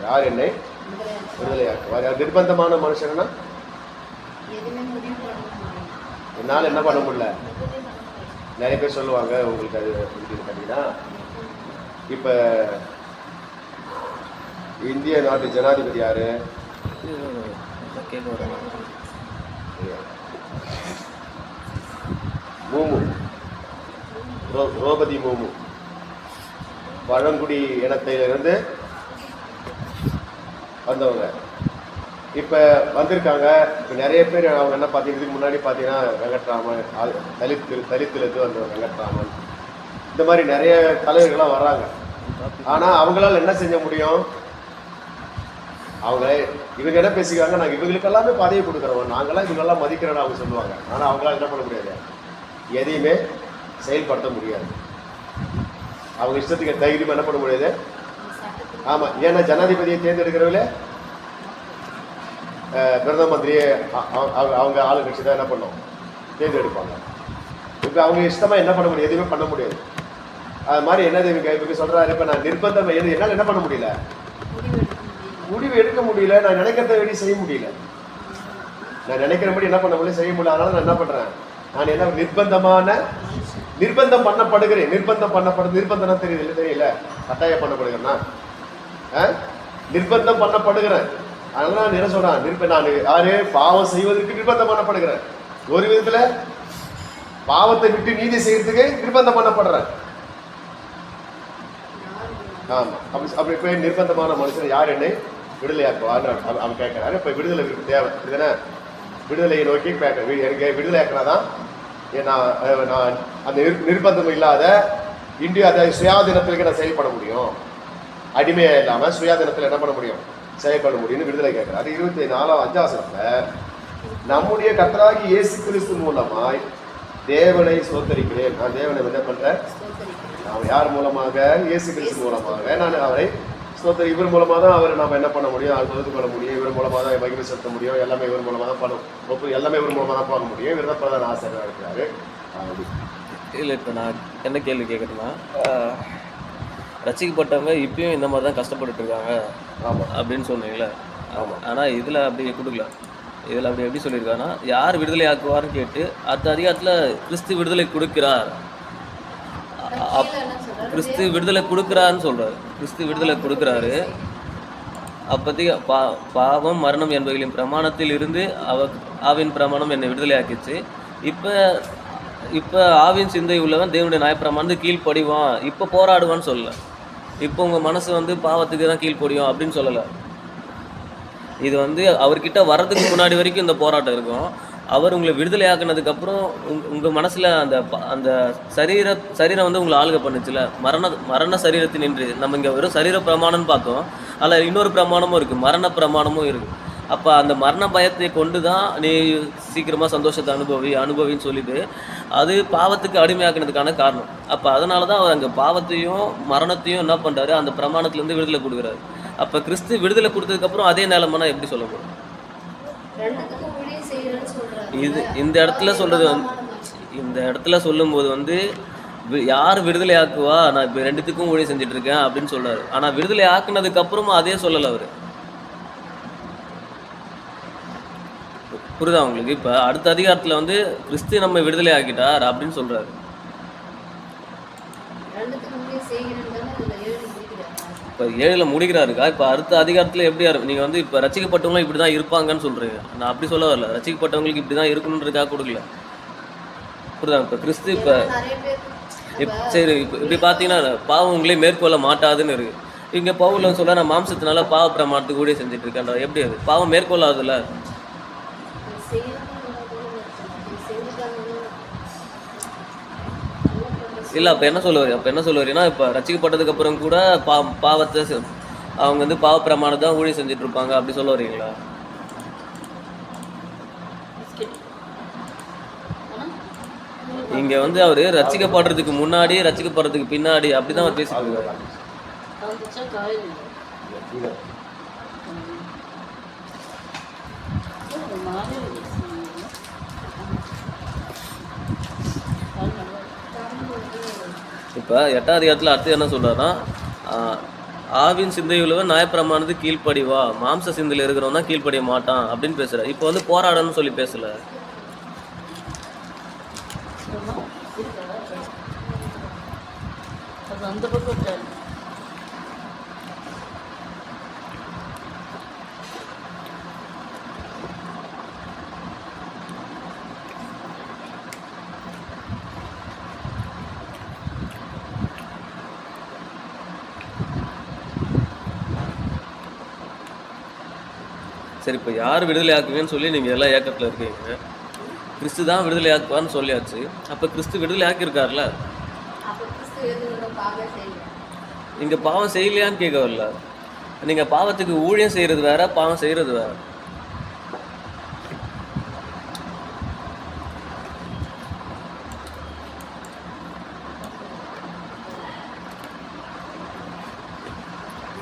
யார் என்னை விடுதலையாக்குவார்? யார் நிர்பந்தமான மனுஷன்னா என்னால் என்ன பண்ண முடியல. நிறைய பேர் சொல்லுவாங்க, உங்களுக்கு அது பார்த்தீங்கன்னா, இப்ப இந்திய நாட்டு ஜனாதிபதி யாரு? திரௌபதி முர்மு பழங்குடி இனத்திலிருந்து வந்தவங்க இப்போ வந்திருக்காங்க. இப்போ நிறைய பேர் அவங்க என்ன பார்த்தீங்கன்னா, இதுக்கு முன்னாடி பார்த்தீங்கன்னா வெங்கட்ராமன், தலித்துலேருந்து வந்த வெங்கட்ராமன், இந்த மாதிரி நிறைய தலைவர்கள்லாம் வர்றாங்க. ஆனால் அவங்களால என்ன செய்ய முடியும்? அவங்க இவங்க என்ன பேசிக்கிறாங்க, நாங்கள் இவங்களுக்கு எல்லாமே பதவி கொடுக்குறோம், நாங்களாம் இவங்கெல்லாம் மதிக்கிறோன்னு அவங்க சொல்லுவாங்க. ஆனால் அவங்களால என்ன பண்ண முடியாது, எதையுமே செயல்படுத்த முடியாது. அவங்க இஷ்டத்துக்கு தைரியம் என்ன பண்ண முடியாது. ஆமாம், ஏன்னா ஜனாதிபதியை தேர்ந்தெடுக்கிறவங்களே பிரதம மந்திரியே அவங்க ஆளுங்கட்சி தான் என்ன பண்ணோம், தேர்ந்தெடுப்பாங்க. இப்போ அவங்க இஷ்டமாக என்ன பண்ண முடியும், எதுவுமே பண்ண முடியாது. அது மாதிரி என்னது இவங்க சொல்கிறாரு, இப்போ நான் நிர்பந்தம் என்னால் என்ன பண்ண முடியல, முடிவு எடுக்க முடியல, நான் நினைக்கிறத வேண்டி செய்ய முடியல, நான் நினைக்கிறபடி என்ன பண்ண முடியல, செய்ய முடியல. அதனால நான் என்ன பண்ணுறேன், நான் என்ன நிர்பந்தம் பண்ணப்படுகிறேன். நிர்பந்தம் தெரியல, கட்டாயம் பண்ணப்படுகிறேன்னா நிர்பந்தம் பண்ணப்படுகிறேன். அதனால நான் என்ன சொல்றேன், நான் யாரு பாவம் செய்வதற்கு நிர்பந்தம் பண்ணப்படுகிறேன். ஒரு விதத்துல பாவத்தை விட்டு நீதி செய்யறதுக்கு நிர்பந்தம் பண்ணப்படுறேன். ஆமா, அப்படி போய் நிர்பந்தமான மனுஷன் யார் என்னை விடுதலையாக்குவார் அவன் கேட்கிறாரு. இப்ப விடுதலை தேவை இதுதானே, விடுதலையை நோக்கி எனக்கு விடுதலை ஆக்கினாதான் நான் அந்த நிர்பந்தம் இல்லாத இந்தியா சுயாதீனத்திற்கு நான் செயல்பட முடியும். அடிமையா இல்லாம சுயாதீனத்தில் என்ன பண்ண முடியும், செயல்பட முடியும்னு விடுதலை கேட்கிறார். 24:5 நம்முடைய கர்த்தராகிய இயேசு கிறிஸ்து மூலமாய் தேவனை ஸ்தோத்தரிக்கிறேன். நான் தேவனை என்ன பண்றேன், நான் யார் மூலமாக, இயேசு கிறிஸ்து மூலமாக நான் அவரை ஸ்தோத்தரி. இவர் மூலமாக தான் அவரை நம்ம என்ன பண்ண முடியும், அது தொகுத்து கொள்ள முடியும். இவர் மூலமாக தான் மகிமை செலுத்த முடியும். எல்லாமே இவர் மூலமாக தான் பண்ணும், எல்லாமே இவர் மூலமாக தான் பார்க்க முடியும். இவர் தான் பிரதான ஆசிரியராக இருக்கிறாரு. இல்லை, இப்போ நான் என்ன கேள்வி கேட்குறேன்னா, ரசிக்கப்பட்டவங்க இப்பயும் இந்த மாதிரி தான் கஷ்டப்பட்டுட்டு இருக்காங்க அப்படின்னு சொன்னீங்களே. ஆனால் இதில் அப்படி கொடுக்கல. இதில் அப்படி எப்படி சொல்லியிருக்காங்கன்னா, யார் விடுதலை ஆக்குவார்னு கேட்டு அடுத்த அதிகாரத்தில் கிறிஸ்து விடுதலை கொடுக்கிறார், கிறிஸ்து விடுதலை கொடுக்குறாருன்னு சொல்கிறாரு. கிறிஸ்து விடுதலை கொடுக்குறாரு. அப்போதைக்கு பாவம் மரணம் என்பவர்களின் பிரமாணத்தில் இருந்து ஆவின் பிரமாணம் என்னை விடுதலை ஆக்கிச்சு. இப்போ ஆவின் சிந்தை உள்ளவன் தேவனுடைய நியாயப்பிரமாணத்துக்கு கீழ்ப்படிவான், இப்போ போராடுவான்னு சொல்லலை. இப்போ உங்கள் மனசு பாவத்துக்கு தான் கீழ்ப்படியும் அப்படின்னு சொல்லலை. இது அவர்கிட்ட வர்றதுக்கு முன்னாடி வரைக்கும் இந்த போராட்டம் இருக்கும். அவர் உங்களை விடுதலை ஆக்குனதுக்கப்புறம் உங்கள் மனசில் அந்த சரீரம் உங்களை ஆளுகை பண்ணுச்சுல, மரண சரீரத்தினின்று. நம்ம இங்கே வெறும் சரீர பிரமாணம்னு பார்த்தோம், அதில் இன்னொரு பிரமாணமும் இருக்குது, மரண பிரமாணமும் இருக்குது. அப்போ அந்த மரண பயத்தை கொண்டு தான் நீ சீக்கிரமாக சந்தோஷத்தை அனுபவின்னு சொல்லிட்டு அது பாவத்துக்கு அடிமையாக்குனதுக்கான காரணம். அப்போ அதனால தான் அவர் அங்கே பாவத்தையும் மரணத்தையும் என்ன பண்ணுறாரு, அந்த பிரமாணத்துலேருந்து விடுதலை கொடுக்குறாரு. அப்போ கிறிஸ்து விடுதலை கொடுத்ததுக்கப்புறம் அதே நிலைமைனா எப்படி சொல்ல முடியும்? இந்த இடத்துல சொல்லும்போது யார் விடுதலை ஆக்குவா, நான் இப்போ ரெண்டுத்துக்கும் ஊழியம் செஞ்சுட்டு இருக்கேன் அப்படின்னு சொல்றாரு. ஆனால் விடுதலை ஆக்குனதுக்கு அப்புறமா அதே சொல்லலை அவர். புரியுதா உங்களுக்கு? இப்போ அடுத்த அதிகாரத்தில் கிறிஸ்து நம்ம விடுதலை ஆக்கிட்டார் அப்படின்னு சொல்றாரு. இப்போ 7 முடிக்கிறாருக்கா. இப்போ அடுத்த அதிகாரத்தில் எப்படி நீங்கள் இப்போ ரசிக்கப்பட்டவங்களும் இப்படி தான் இருப்பாங்கன்னு சொல்கிறீங்க. நான் அப்படி சொல்ல வரல, ரசிக்கப்பட்டவங்களுக்கு இப்படி தான் இருக்கணுன்றதுக்காக கொடுக்கல. புரியுதா? இப்போ கிறிஸ்து இப்போ சரி, இப்போ இப்படி பார்த்தீங்கன்னா பாவம் உங்களே மேற்கொள்ள மாட்டாதுன்னு இருக்கு. இங்கே பவுல் சொல்ல, நான் மாம்சத்தினால பாவ பிரமாணத்துக்கு கூட செஞ்சுட்டு இருக்கேன். எப்படி அது பாவம் மேற்கொள்ளாதுல்ல? இல்லை, அப்போ என்ன சொல்லுவாருன்னா இப்போ ரசிக்கப்பட்டதுக்கு அப்புறம் கூட பாவத்தை அவங்க பாவ பிரமாணம் தான் ஊழியம் செஞ்சுட்டு இருப்பாங்க அப்படி சொல்ல வரீங்களா? இங்க அவரு ரசிக்கப்படுறதுக்கு முன்னாடி ரசிக்கப்படுறதுக்கு பின்னாடி அப்படிதான் அவர் பேசிட்டு இருக்காரு. இப்போ 8ஆம் அதிகாரத்தில் அடுத்து என்ன சொல்றாருன்னா, ஆவின் சிந்தையுள்ளவன் நியாயப்பிரமாணத்துக்கு கீழ்ப்படிவா, மாம்ச சிந்தையில் இருக்கிறவன் தான் கீழ்ப்படிய மாட்டான் அப்படின்னு பேசுற. இப்போ போராடணும்னு சொல்லி பேசல. அந்த பக்கம் சரி, இப்போ யார் விடுதலை ஆக்குவேன்னு சொல்லி நீங்கள் எல்லாம் ஏக்கத்தில் இருக்கீங்க. கிறிஸ்து தான் விடுதலை ஆக்குவான்னு சொல்லியாச்சு. அப்போ கிறிஸ்து விடுதலை ஆக்கியிருக்காருல. அப்போ கிறிஸ்து எதுவும் பாவம் செய்யல. இங்கே பாவம் செய்யலையான்னு கேட்க வரல. நீங்கள் பாவத்துக்கு ஊழியம் செய்கிறது வேற, பாவம் செய்கிறது வேற.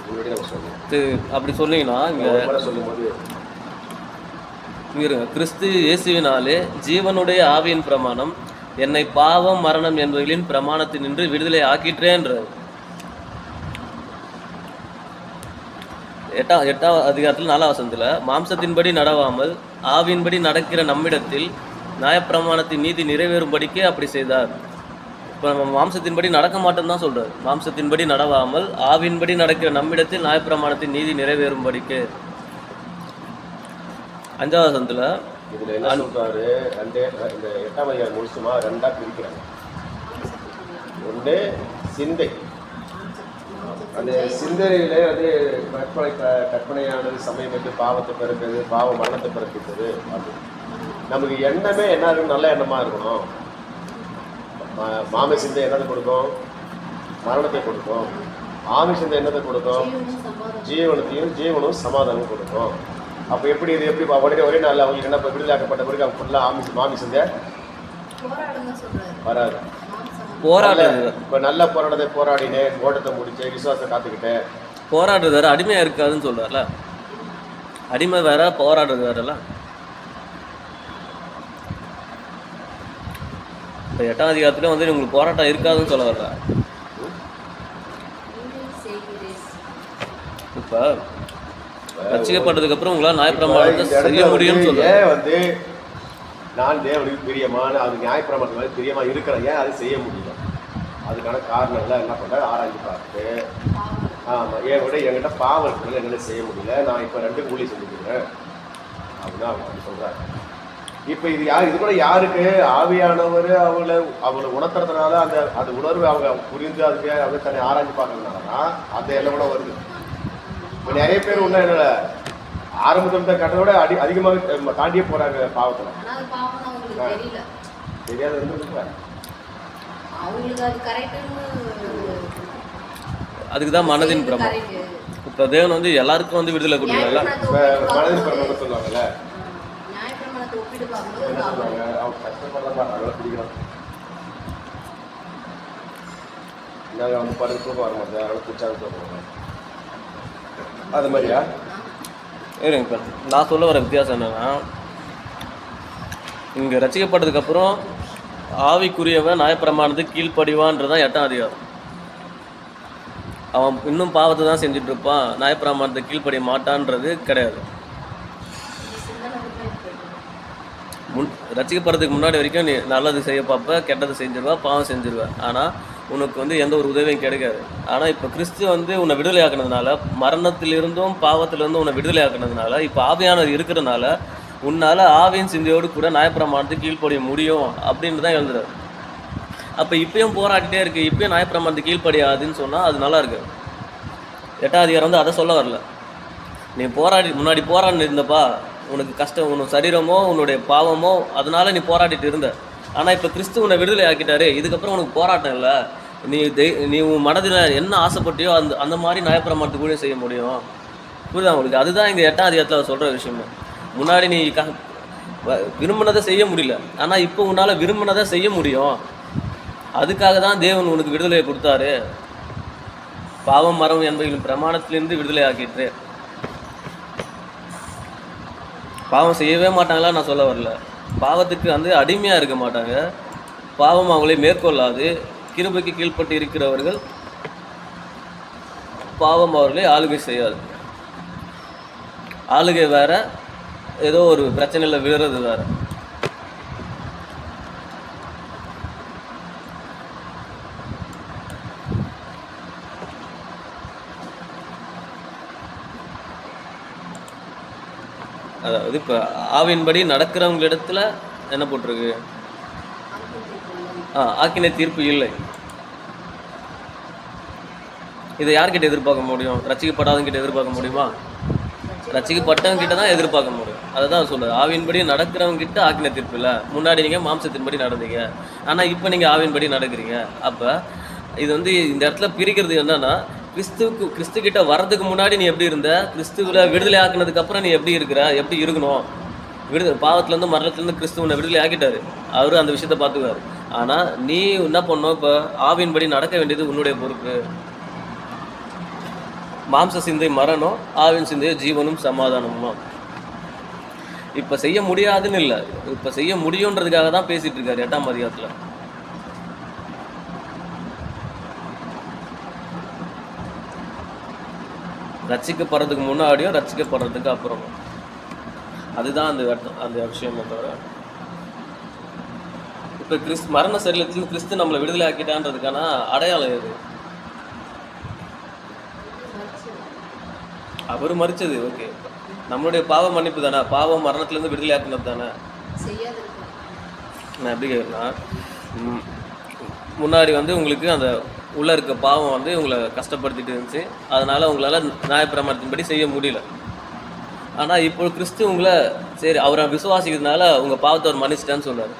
முன்னாடி நம்ம சொன்னோம். அப்படி சொன்னீங்கன்னா இங்கே ஒரு முறை சொல்லும்போது இருங்க, கிறிஸ்து இயேசுவினாலே ஜீவனுடைய ஆவியின் பிரமாணம் என்னை பாவம் மரணம் என்பவர்களின் பிரமாணத்தினின்று விடுதலை ஆக்கிற்றேன்றது. எட்டாம் அதிகாரத்தில் 4ஆம் வசனத்தில், மாம்சத்தின்படி நடவாமல் ஆவியின்படி நடக்கிற நம்மிடத்தில் நியாயப்பிரமாணத்தின் நீதி நிறைவேறும்படிக்கே அப்படி செய்தார். இப்போ நம்ம மாம்சத்தின்படி நடக்க மாட்டோம்னு தான் சொல்றாரு. மாம்சத்தின்படி நடவாமல் ஆவியின்படி நடக்கிற நம்மிடத்தில் நியாயப்பிரமாணத்தின் நீதி நிறைவேறும்படிக்கு. 5ஆம் வசனத்தில் இதுல என்ன சொல்றாரு, இந்த 8ஆம் அதிகாரம் முடிச்சுமா 2ஆ பிரிக்கிறாங்க. ஒன்று சிந்தை, அந்த சிந்தனையில அது கற்பனையானது, சமயம் வந்து பாவத்தை பிறக்குது, பாவ மரணத்தை பிறப்பித்தது. அது நமக்கு எண்ணமே என்ன இருக்கணும், நல்ல எண்ணமா இருக்கணும். மாம சிந்தை என்னதை கொடுக்கும், மரணத்தை கொடுக்கும். ஆமி சிந்தை என்னதை கொடுக்கும், ஜீவனத்தையும் ஜீவனும் சமாதானம் கொடுக்கும். அப்போ எப்படி இது எப்படி உடனே ஒரே நாளில் அவங்களுக்கு என்ன விடுதலாக்கப்பட்ட பிறகு அவங்க ஃபுல்லாக மாமி சிந்தை வராது. போராடுறது இப்போ நல்ல போராட்டத்தை போராடினேன், ஓட்டத்தை முடிச்சேன், விசுவாசத்தை காத்துக்கிட்டேன். போராடுறது வேற, அடிமையா இருக்காதுன்னு சொல்றாருல. அடிமை வேற, போராடுறது வேறல. இப்போ 8ஆம் அதிகாரத்துல வந்து உங்களுக்கு போராட்டம் இருக்காதுன்னு சொல்ல வர்ற. இப்போ ரட்சிக்கப்பட்டதுக்கு அப்புறம் உங்களால் நியாயப்பிரமாணத்தை செய்ய முடியும்னு சொல்றேன். ஏன் வந்து நான் தேவனுக்கு பிரியமான அது நியாயப்பிரமாணத்து மாதிரி பிரியமா இருக்கிறேன், ஏன் அதை செய்ய முடியல? அதுக்கான காரணங்கள்லாம் என்ன பண்ணுறேன், ஆராய்ச்சி பார்த்து ஆமாம் என்கிட்ட பாவம் இருக்கிறது என்னால் செய்ய முடியல, நான் இப்போ 2 கூலி செஞ்சுக்கிறேன் அப்படின்னு அவங்க அப்படி சொல்கிறாங்க. இப்போ இது இது கூட யாருக்கு ஆவியானவர் அவளை உணர்த்துறதுனால அந்த உணர்வு அவங்க புரிந்து அதுக்கு அவங்க தன்னை ஆராய்ச்சி பார்க்கறதுனால தான் அந்த எல்லாம் கூட வருது. இப்போ நிறைய பேர் ஒன்றும் என்ன ஆரம்பத்தில் கட்டதோட அதிகமாக தாண்டியே போகிறாங்க பாவத்தில். தெரியாது அதுக்கு தான் மனதின் பிரமாணம். இப்போ தேவன் வந்து எல்லாருக்கும் வந்து விடுதலை கொடுக்கல. மனதின் பிரமாணம் சொல்லுவாங்கல்ல, என்ன சொல்லுவாங்க, அவங்க கஷ்டப்படுறதா அதெல்லாம் பிடிக்கலாம். நாங்கள் வந்து படுத்து தூக்கம் வர மாட்டேன், அதனால பிடிச்சாலும் தூக்கம். அது மாதிரியா? இருங்க, இப்போ நான் சொல்ல வர வித்தியாசம் என்னன்னா, இங்கே ரசிக்கப்பட்டதுக்கப்புறம் ஆவிக்குரியவன் நியாயப்பிரமாணத்துக்கு கீழ்ப்படிவான்றதான் 8ஆம் அதிகாரம். அவன் இன்னும் பாவத்தை தான் செஞ்சுட்டு இருப்பான், நியாயப்பிரமாணத்தை கீழ்ப்படிய மாட்டான்றது கிடையாது. ரசிக்கப்படுறதுக்கு முன்னாடி வரைக்கும் நீ நல்லது செய்ய பார்ப்ப, கெட்டது செஞ்சிருவா, பாவம் செஞ்சிருவ. ஆனால் உனக்கு வந்து எந்த ஒரு உதவியும் கிடைக்காது. ஆனால் இப்போ கிறிஸ்து வந்து உன்னை விடுதலை ஆக்கினதுனால, மரணத்திலிருந்தும் பாவத்திலிருந்தும் உன்னை விடுதலை ஆக்கினதுனால, இப்போ ஆவியானவர் இருக்கிறதுனால உன்னால் ஆவியின் சிந்தையோடு கூட நியாயப்பிரமாணத்துக்கு கீழ்ப்படிய முடியும் அப்படின்னு தான் எழுதுறாரு. அப்போ இப்பயும் போராடிட்டே இருக்கு, இப்பயும் நியாயப்பிரமாணத்துக்கு கீழ்ப்படியாதுன்னு சொன்னால் அது நல்லா இருக்கு. 8ஆம் அதிகாரம் வந்து அதை சொல்ல வரல. நீ முன்னாடி போராடி இருந்தப்பா, உனக்கு கஷ்டம், உன்னோட சரீரமோ உன்னுடைய பாவமோ அதனால நீ போராடிட்டு இருந்த. ஆனால் இப்போ கிறிஸ்து உன்னை விடுதலை ஆக்கிட்டாரு, இதுக்கப்புறம் உனக்கு போராட்டம் இல்லை. நீ உன் மனதில் என்ன ஆசைப்பட்டியோ அந்த மாதிரி நியாயப்பிரமாணத்துக்கு கூட செய்ய முடியும். புரியுதா உங்களுக்கு? அதுதான் இங்கே 8ஆம் அதிகாரத்தில் சொல்கிற விஷயமே. முன்னாடி நீ விரும்பினதை செய்ய முடியல, ஆனால் இப்போ உன்னால் விரும்பினதை செய்ய முடியும். அதுக்காக தான் தேவன் உனக்கு விடுதலையை கொடுத்தாரு. பாவம் மரம் என்பவர்களின் பிரமாணத்திலிருந்து விடுதலை ஆக்கிட்டு. பாவம் செய்யவே மாட்டாங்களா நான் சொல்ல வரல. பாவத்துக்கு வந்து அடிமையாக இருக்க மாட்டாங்க. பாவம் அவங்களை மேற்கொள்ளாது. கிருபைக்கு கீழ்ப்பட்டு இருக்கிறவர்கள் பாவம் அவர்களை ஆளுகை செய்யாது. ஆளுகை வேற, ஏதோ ஒரு பிரச்சனையில் விழுறது வேற. அதாவது இப்போ ஆவியின்படி நடக்கிறவங்களிடத்துல என்ன போட்டிருக்கு? ஆக்கினை தீர்ப்பு இல்லை. இதை யார்கிட்ட எதிர்பார்க்க முடியும்? ரட்சிக்கப்படாதவங்கிட்ட எதிர்பார்க்க முடியுமா? ரட்சிக்கப்பட்டவங்க கிட்ட தான் எதிர்பார்க்க முடியும். அதை தான் சொல்லுது, ஆவியின்படி நடக்கிறவங்க கிட்ட ஆக்கின தீர்ப்பு இல்லை. முன்னாடி நீங்கள் மாம்சத்தின்படி நடந்தீங்க, ஆனால் இப்போ நீங்கள் ஆவியின்படி நடக்கிறீங்க. அப்போ இது வந்து இந்த இடத்துல பிரிக்கிறது என்னன்னா, கிறிஸ்து கிட்ட வர்றதுக்கு முன்னாடி நீ எப்படி இருந்த, கிறிஸ்துவில் விடுதலை ஆக்குனதுக்கு அப்புறம் நீ எப்படி இருக்கிற, எப்படி இருக்கணும். பாவத்துலேருந்து மரணத்துலேருந்து கிறிஸ்துவனை விடுதலை ஆக்கிட்டாரு, அவரு அந்த விஷயத்த பார்த்துக்குவார். ஆனால் நீ என்ன பண்ணணும், இப்போ ஆவியின்படி நடக்க வேண்டியது உன்னுடைய பொறுப்பு. மாம்ச சிந்தை மரணம், ஆவின் சிந்தைய ஜீவனும் சமாதானமும். இப்போ செய்ய முடியாதுன்னு இல்லை, இப்போ செய்ய முடியுன்றதுக்காக தான் பேசிட்டு இருக்காரு 8ஆம் அதிகாரத்தில். ரட்சிக்கப்படுறதுக்கு முன்னாடியும் ரட்சிக்கப்படுறதுக்கு அப்புறமும். அதுதான் அந்த விஷயமே தவிர, இப்போ மரண சரீரத்தில் கிறிஸ்து நம்மளை விடுதலை ஆக்கிட்டான்றதுக்கான அடையாளம் எது? அவர் மறிச்சது ஓகே, நம்மளுடைய பாவ மன்னிப்பு தானே, பாவம் மரணத்துலேருந்து விடுதலை ஆக்கினது தானே. நான் எப்படி கேட்குறேன்னா, முன்னாடி வந்து உங்களுக்கு அந்த உள்ளே இருக்க பாவம் வந்து உங்களை கஷ்டப்படுத்திட்டு இருந்துச்சு, அதனால் உங்களால் நியாயப்பிரமாணத்தின்படி செய்ய முடியல. ஆனால் இப்போ கிறிஸ்து உங்களை சரி அவரை விசுவாசிக்கிறதுனால உங்கள் பாவத்தை அவர் மன்னிச்சிட்டான்னு சொல்கிறார்.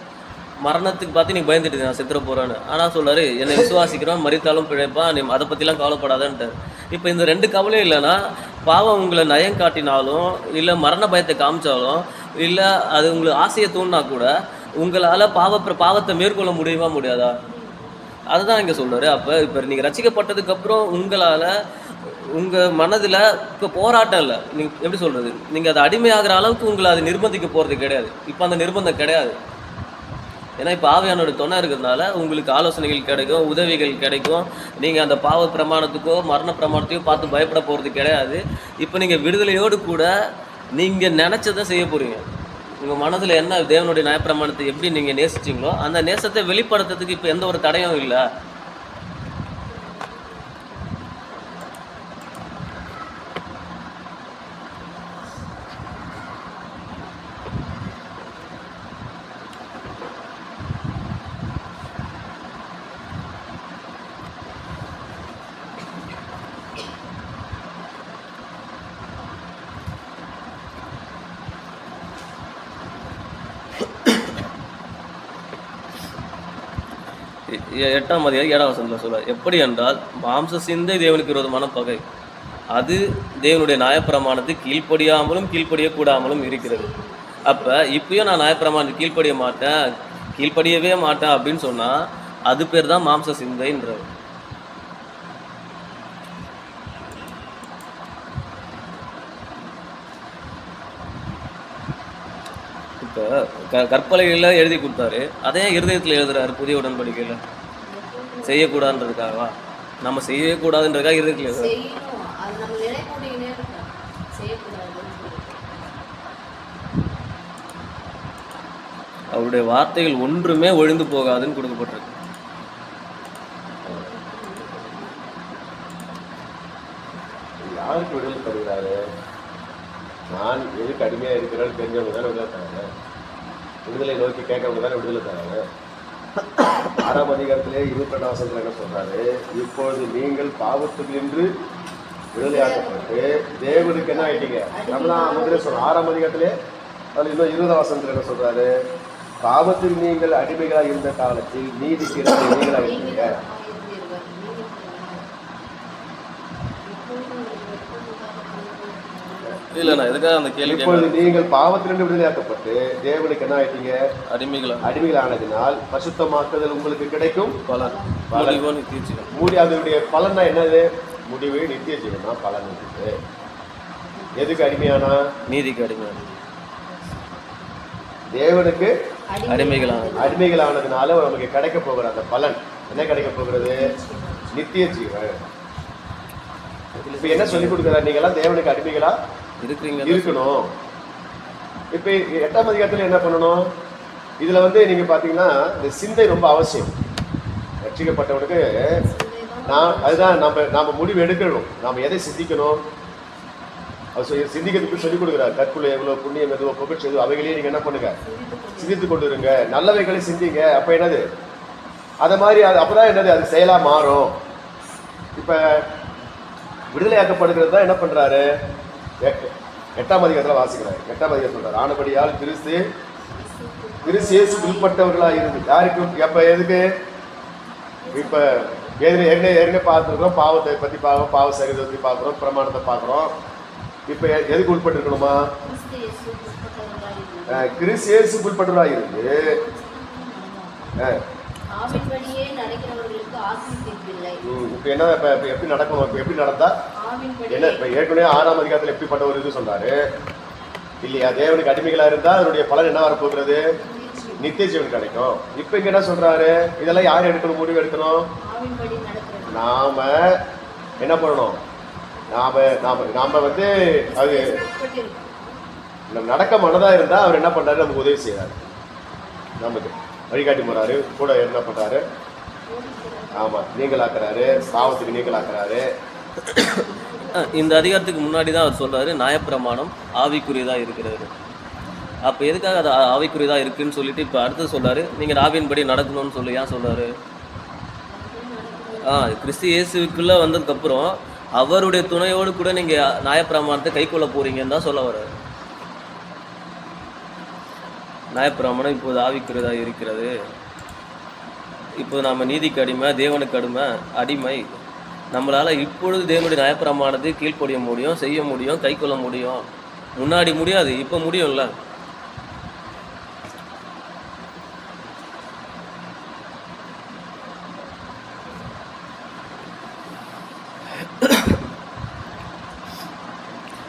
மரணத்துக்கு பார்த்து நீ பயந்துட்டு நான் செத்துற போகிறேன்னு, ஆனால் சொல்கிறாரு என்னை விசுவாசிக்கிறோம் மறித்தாலும் பிழைப்பான், நீ அதை பற்றிலாம் கவலைப்படாதான்ட்டார். இப்போ இந்த 2 கவலையும் இல்லைன்னா, பாவம் உங்களை நயம் காட்டினாலும் இல்லை மரண பயத்தை காமிச்சாலும் இல்லை அது உங்களுக்கு ஆசையை தூண்டினா கூட உங்களால் பாவத்தை மேற்கொள்ள முடியாதா? அதுதான் இங்கே சொல்கிறாரு. இப்போ நீங்கள் ரட்சிக்கப்பட்டதுக்கப்புறம் உங்களால் உங்கள் மனதில் இப்போ போராட்டம் இல்லை, நீங்கள் எப்படி சொல்கிறது, நீங்கள் அதை அடிமையாகிற அளவுக்கு உங்களை அது நிர்பந்திக்க போகிறது கிடையாது. இப்போ அந்த நிர்பந்தம் கிடையாது. ஏன்னா இப்போ ஆவியானோட துணை இருக்கிறதுனால உங்களுக்கு ஆலோசனைகள் கிடைக்கும், உதவிகள் கிடைக்கும். நீங்கள் அந்த பாவ பிரமாணத்துக்கோ மரண பிரமாணத்தையோ பார்த்து பயப்பட போகிறது கிடையாது. இப்போ நீங்கள் விடுதலையோடு கூட நீங்கள் நினச்சதை செய்ய போகிறீங்க. உங்கள் மனதில் என்ன தேவனுடைய நியாயப்பிரமாணத்தை எப்படி நீங்கள் நேசிச்சிங்களோ அந்த நேசத்தை வெளிப்படுத்துறதுக்கு இப்போ எந்த ஒரு தடையும் இல்லை. எட்டாம் அதிகாரம் 7ஆம் வசனத்தில் சொல்றார், எப்படி என்றால் மாம்ச சிந்தை தேவனுக்கு விரோதமான பகை, அது தேவனுடைய நியாயப்பிரமாணத்துக்கு கீழ்ப்படியக்கூடாமலும் இருக்கிறது. அப்போ இப்பயும் நான் நியாயப்பிரமாணத்துக்கு கீழ்ப்படியவே மாட்டேன் அப்படின்னு சொன்னால் அது பேர் தான் மாம்ச சிந்தைன்றது. இப்போ கற்பலைகளில் எழுதி கொடுத்தாரு, அதே இருதயத்தில் எழுதுறாரு புதிய உடன்படிக்கையில். செய்யக்கூடாதுன்றதுக்காகவா? நம்ம செய்யவே கூடாதுன்றதுக்காக இருதயத்தில் எழுதுறாரு. அவருடைய வார்த்தைகள் ஒன்றுமே ஒழிந்து போகாதுன்னு கொடுக்கப்பட்டிருக்கு. யாருக்கு விடுதலை தருகிறாரு? நான் எதுக்கு அடிமையாக இருக்கிறேன்னு தெரிஞ்சவங்க தானே விடுதலை தராங்க. விடுதலை நோக்கி கேட்கறவங்க தானே விடுதலை தராங்க. 6ஆம் அதிகாரத்திலே 22ஆம் வசனத்தில் என்ன சொல்றாரு? இப்பொழுது நீங்கள் பாவத்துக்கு நின்று விடுதலையாக்கப்பட்டு தேவனுக்கு என்ன ஆயிட்டீங்க? நம்ம தான் முதலே சொல்றோம் 6ஆம் அதிகாரத்திலே. அதில் இன்னும் 20ஆம் வசனத்தில் என்ன சொல்றாரு? பாவத்தில் நீங்கள் அடிமைகளாக இருந்த காலத்தில் நீதிக்கு நீங்களாக இருந்தீங்க. இப்பொழுது நீங்கள் பாவத்திலிருந்து விடுதலையாக்கப்பட்டு தேவனுக்கு என்ன ஆயிட்டீங்க? அடிமைகளானதினால் பரிசுத்தமாக்குதல் உங்களுக்கு கிடைக்கும். அதனுடைய பலன் என்னது? முடிவு நித்திய ஜீவன் தான் பலன். எதுக்கு அடிமையானா? நீதிக்கு அடிமையான. தேவனுக்கு அடிமைகளானதுனால நமக்கு கிடைக்க போகிற அந்த பலன் என்ன கிடைக்க போகிறது? நித்திய ஜீவன். இப்ப என்ன சொல்லிக் கொடுக்குறாரு? நீங்க எல்லாம் தேவனுக்கு அடிமைகளா இருக்கணும். இப்ப 8ஆம் அதிகாரத்துல என்ன பண்ணணும்? இதுல நீங்க பாத்தீங்கன்னா இந்த சிந்தை ரொம்ப அவசியம். ரட்சிக்கப்பட்டவனுக்கு அதுதான் நாம முடிவு எடுக்கணும். நாம எதை சிந்திக்கணும்? சிந்திக்கிறதுக்கு சொல்லிக் கொடுக்குறாரு. கற்குள்ள எவ்வளவு புண்ணியம் எதுவோ புகழ்ச்சி எதுவோ அவைகளையே நீங்க என்ன பண்ணுங்க? சிந்தித்து கொண்டு இருங்க. நல்லவைகளை சிந்திங்க. அப்ப என்னது? அத மாதிரி அப்பதான் என்னது? அது செயலா மாறும். இப்ப விடுதலையாக்கப்படுகிறது தான் என்ன பண்றாரு? 8ஆம் அதிகாரத்தில் வாசிக்கிறார். 8ஆம் அதிகாரம் சொல்றாரு, ஆனபடியால் கிறிஸ்து இயேசு உள்பட்டவர்களாக இருந்து யாருக்கு எப்ப எதுக்கு இப்ப ஏற்கனவே பார்த்துருக்கோம். பாவத்தை பத்தி பார்க்கிறோம், பாவ சரீரத்தை பத்தி பார்க்கிறோம், பிரமாணத்தை பார்க்கிறோம். இப்ப எதுக்கு உட்பட்டு இருக்கணுமா? கிறிஸ்து இயேசு உட்பட்டவர்களாக இருந்து இப்ப என்ன எப்படி நடக்கணும்? இப்ப எப்படி நடந்தா என்ன? இப்ப ஏற்கனவே 6ஆம் அதிகாரத்தில் எப்படிப்பட்ட ஒரு இது சொன்னாரு இல்லையா? தேவனுக்கு அடிமைகளா இருந்தா அதனுடைய பலன் என்ன வரப்போகிறது? நித்திய ஜீவன் கிடைக்கும். இப்ப இங்க என்ன சொல்றாரு? இதெல்லாம் யார் எடுக்கணும்? முடிவு எடுக்கணும். நாம என்ன பண்ணணும்? நாம வந்து அது நடக்க மனதா இருந்தா அவர் என்ன பண்றாரு? நமக்கு உதவி செய்யறாரு, நமக்கு வழிகாட்டி போறாரு, கூட என்ன பண்றாரு? ஆமா, நீங்களாக்குறாரு, பாவத்துக்கு நீங்களாக்குறாரு. இந்த அதிகாரத்துக்கு முன்னாடி தான் அவர் சொல்றாரு நியாயப்பிரமாணம் ஆவிக்குரியதா இருக்கிறது. அப்ப எதுக்காக அது ஆவிக்குரியதா இருக்குன்னு சொல்லிட்டு இப்ப அடுத்து சொல்றாரு நீங்க ஆவியின்படி நடக்கணும்னு சொல்லி ஏன் சொல்றாரு? கிறிஸ்து இயேசுக்குள்ள வந்ததுக்கு அப்புறம் அவருடைய துணையோடு கூட நீங்க நியாயப்பிரமாணத்தை கை கொள்ள போறீங்கன்னு தான் சொல்ல வர்றாரு. நியாயப்பிரமாணம் இப்போது ஆவிக்குரியதா இருக்கிறது. இப்போ நாம நீதிக்கு அடிமை, தேவனுக்கு அடிமை. நம்மளால இப்பொழுது தேவனுடைய நியாயப்பிரமாணத்தை கீழ்ப்படிய முடியும், செய்ய முடியும், கை கொள்ள முடியும். முன்னாடி முடியாது, இப்ப முடியும்ல.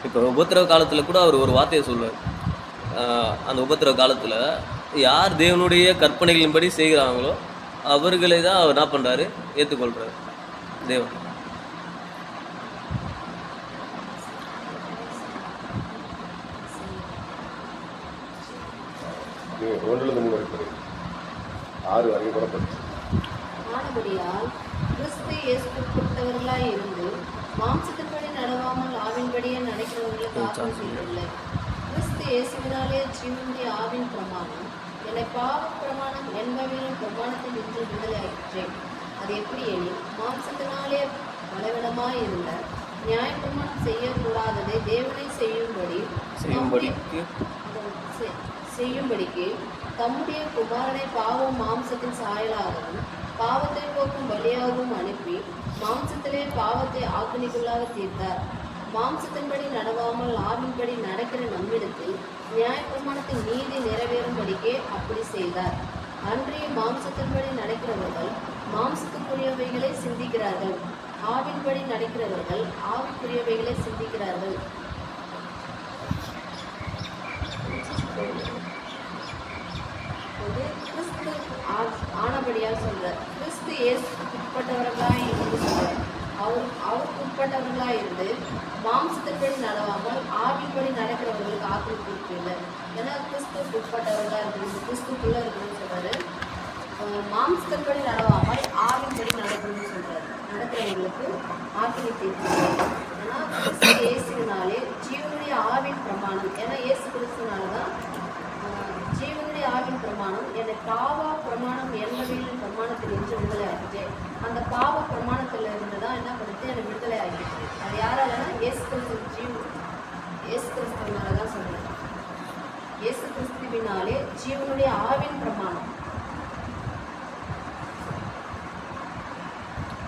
இப்போ உபத்திரவ காலத்துல கூட அவர் ஒரு வார்த்தையை சொல்லுவார். அந்த உபத்திரவ காலத்துல யார் தேவனுடைய கற்பனைகளின்படி செய்கிறாங்களோ அவர்களை தான் அவர் என்ன பண்றாரு? ஏற்றுக்கொள்றாரு தேவன். ஆனபடியால் கிறிஸ்து இயேசுவுக்குட்பட்டவர்களாய் இருந்து மாம்சத்தின்படி நடவாமல் ஆவின்படியே நடக்கிறவர்களுக்கு ஆத்ம இல்லை. கிறிஸ்து இயேசுவினாலே ஜீவனுடைய ஆவின் பிரமாணம் என்னை பாவ பிரமாணம் என்பவையின் பிரமாணத்தில் இருந்து விடுதலை ஆகிற்றேன். அது எப்படி எனில், மாம்சத்தினாலே பலவிடமாய் இருந்த நியாயப்பிரமாணம் செய்யக்கூடாததை தேவனை செய்யும்படிக்கு தம்முடைய குமாரனை பாவம் மாம்சத்தின் சாயலாகவும் பாவத்தை போக்கும் பலியாகவும் அனுப்பி மாம்சத்திலே பாவத்தை ஆக்கினிக்குள்ளாக தீர்த்தார். மாம்சத்தின்படி நடவாமல் ஆவின்படி நடக்கிற நம்மிடத்தில் நியாயப்பிரமாணத்தின் நீதி நிறைவேறும்படிக்கே அப்படி செய்தார். அன்றைய மாம்சத்தின்படி நடக்கிறவர்கள் மாம்சத்துக்குரியவைகளை சிந்திக்கிறார்கள், ஆவின்படி நடக்கிறவர்கள் ஆவிக்குரியவைகளை சிந்திக்கிறார்கள். கிறிஸ்து ஆனபடியால் சொல்றார். கிறிஸ்து இயேசுக்கு உட்பட்டவர்களாய் இருந்து சொல்றார். அவருக்கு உட்பட்டவர்களாய் இருந்து மாம்சத்தின்படி நடவாமல் ஆவின்படி நடக்கிறவர்களுக்கு ஆக்கில் குறிப்பு இல்லை. ஏன்னா கிறிஸ்துக்கு உட்பட்டவர்களா இருக்கிறது, கிறிஸ்துக்குள்ள இருக்குன்னு சொல்றாரு. மாம்சத்தின்படி நடவாமல் ஆவின்படி நடக்கணும்னு சொல்றாரு. நடக்கிறவங்களுக்கு ஆக்கினை தீர்ப்பு. ஏன்னா கிறிஸ்து இயேசுனாலே ஜீவனுடைய ஆவின் பிரமாணம். ஏன்னா இயேசு கிறிஸ்துனாலதான் ஜீவனுடைய ஆவின் பிரமாணம் என்னை பாவ பிரமாணம் என்பவையின் பிரமாணத்தில் இருந்து விடுதலை ஆகிட்டு. அந்த பாவ பிரமாணத்தில் இருந்து தான் என்ன பண்ணுறது? என்னை விடுதலை ஆகிட்டு. அது யாராலன்னா இயேசு கிறிஸ்துவினால தான் சொல்றேன். இயேசு கிறிஸ்துவினாலே ஜீவனுடைய ஆவின் பிரமாணம்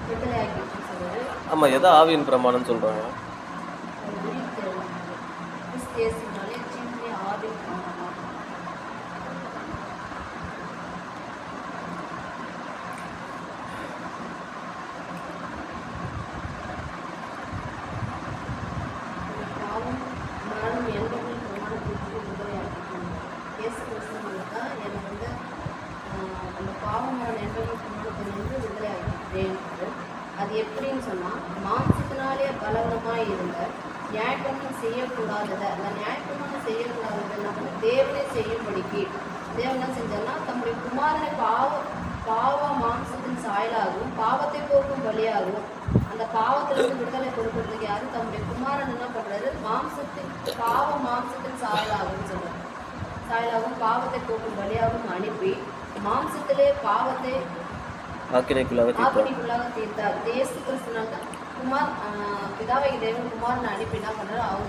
விடுதலை ஆகிட்டு சொல்றாரு. ஆமா, எதை ஆவியின் பிரமாணம் சொல்றாங்க? கிறிஸ்து இயேசுவினாலே ஜீவனுடைய ஆவின் பிரமாணம். அது எப்படின்னு சொன்னா, மாம்சத்தினாலே பலவீனமாய் இருந்த நியாயப்பிரமாணம் செய்யக்கூடாததை, அந்த நியாயப்பிரமாணம் செய்யக்கூடாததை தேவனே செய்யும்படிக்கு தேவனா செஞ்சார்னா தம்முடைய குமாரனை பாவ மாம்சத்தின் சாயலாகவும் பாவத்தை போக்கும் பலியாகவும் அந்த பாவத்திலிருந்து விடுதலை கொடுக்கறதுக்கு யாரும் தம்முடைய குமாரன் என்ன பண்றாரு? மாம்சத்தின் சாயலாகவும் சொல்றாரு. சாயலாகவும் பாவத்தை போக்கும் பலியாகவும் அனுப்பி மாம்சத்திலே பாவத்தை ஆக்கினைக்குள்ளாக தீர்த்தார். இயேசு கிறிஸ்துனால பிதாவை தேவன் குமாரனை அனுப்பி என்ன பண்றாரு?